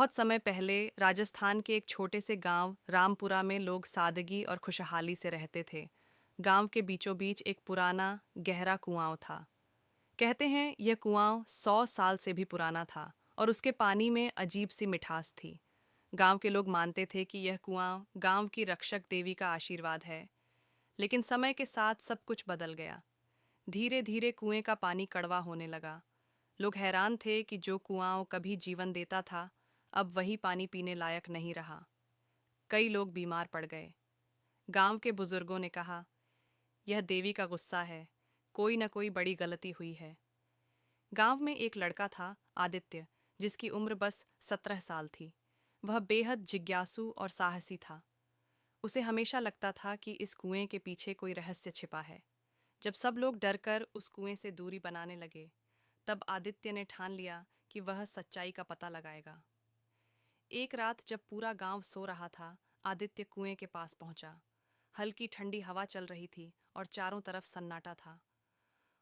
बहुत समय पहले राजस्थान के एक छोटे से गांव रामपुरा में लोग सादगी और खुशहाली से रहते थे। गांव के बीचों बीच एक पुराना गहरा कुआं था। कहते हैं यह कुआं 100 साल से भी पुराना था और उसके पानी में अजीब सी मिठास थी। गांव के लोग मानते थे कि यह कुआं गांव की रक्षक देवी का आशीर्वाद है। लेकिन समय के साथ सब कुछ बदल गया। धीरे धीरे कुएं का पानी कड़वा होने लगा। लोग हैरान थे कि जो कुआं कभी जीवन देता था, अब वही पानी पीने लायक नहीं रहा। कई लोग बीमार पड़ गए। गांव के बुजुर्गों ने कहा, यह देवी का गुस्सा है, कोई न कोई बड़ी गलती हुई है। गांव में एक लड़का था, आदित्य, जिसकी उम्र बस 17 साल थी। वह बेहद जिज्ञासु और साहसी था। उसे हमेशा लगता था कि इस कुएं के पीछे कोई रहस्य छिपा है। जब सब लोग डरकर उस कुएं से दूरी बनाने लगे, तब आदित्य ने ठान लिया कि वह सच्चाई का पता लगाएगा। एक रात जब पूरा गांव सो रहा था, आदित्य कुएं के पास पहुंचा। हल्की ठंडी हवा चल रही थी और चारों तरफ सन्नाटा था।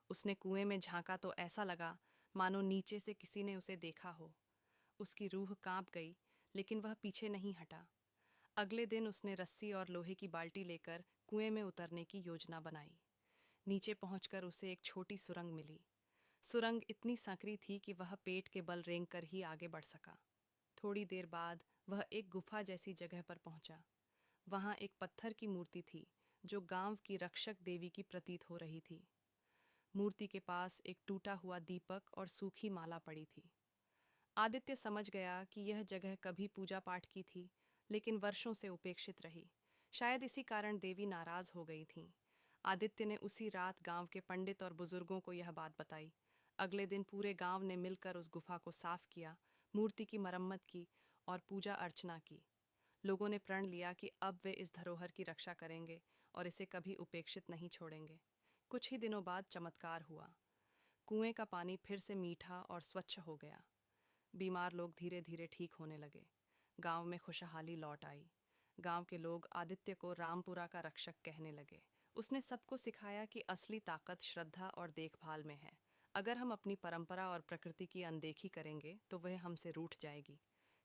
उसने कुएं में झांका तो ऐसा लगा मानो नीचे से किसी ने उसे देखा हो। उसकी रूह कांप गई, लेकिन वह पीछे नहीं हटा। अगले दिन उसने रस्सी और लोहे की बाल्टी लेकर कुएं में उतरने की योजना बनाई। नीचे पहुंचकर उसे एक छोटी सुरंग मिली। सुरंग इतनी संकरी थी कि वह पेट के बल रेंगकर ही आगे बढ़ सका। थोड़ी देर बाद वह एक गुफा जैसी जगह पर पहुंचा। वहां एक पत्थर की मूर्ति थी, जो गांव की रक्षक देवी की प्रतीत हो रही थी। मूर्ति के पास एक टूटा हुआ दीपक और सूखी माला पड़ी थी। आदित्य समझ गया कि यह जगह कभी पूजा पाठ की थी, लेकिन वर्षों से उपेक्षित रही। शायद इसी कारण देवी नाराज हो गई थीं। आदित्य ने उसी रात गांव के पंडित और बुजुर्गों को यह बात बताई। अगले दिन पूरे गांव ने मिलकर उस गुफा को साफ किया, मूर्ति की मरम्मत की और पूजा अर्चना की। लोगों ने प्रण लिया कि अब वे इस धरोहर की रक्षा करेंगे और इसे कभी उपेक्षित नहीं छोड़ेंगे। कुछ ही दिनों बाद चमत्कार हुआ। कुएं का पानी फिर से मीठा और स्वच्छ हो गया। बीमार लोग धीरे धीरे ठीक होने लगे। गांव में खुशहाली लौट आई। गांव के लोग आदित्य को रामपुरा का रक्षक कहने लगे। उसने सबको सिखाया कि असली ताकत श्रद्धा और देखभाल में है। अगर हम अपनी परंपरा और प्रकृति की अनदेखी करेंगे तो वह हमसे रूठ जाएगी।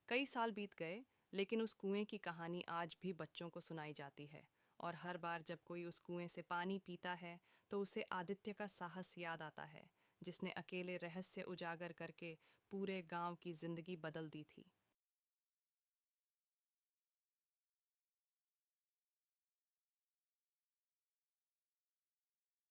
कई साल बीत गए, लेकिन उस कुएं की कहानी आज भी बच्चों को सुनाई जाती है। और हर बार जब कोई उस कुएं से पानी पीता है, तो उसे आदित्य का साहस याद आता है, जिसने अकेले रहस्य उजागर करके पूरे गांव की जिंदगी बदल दी थी।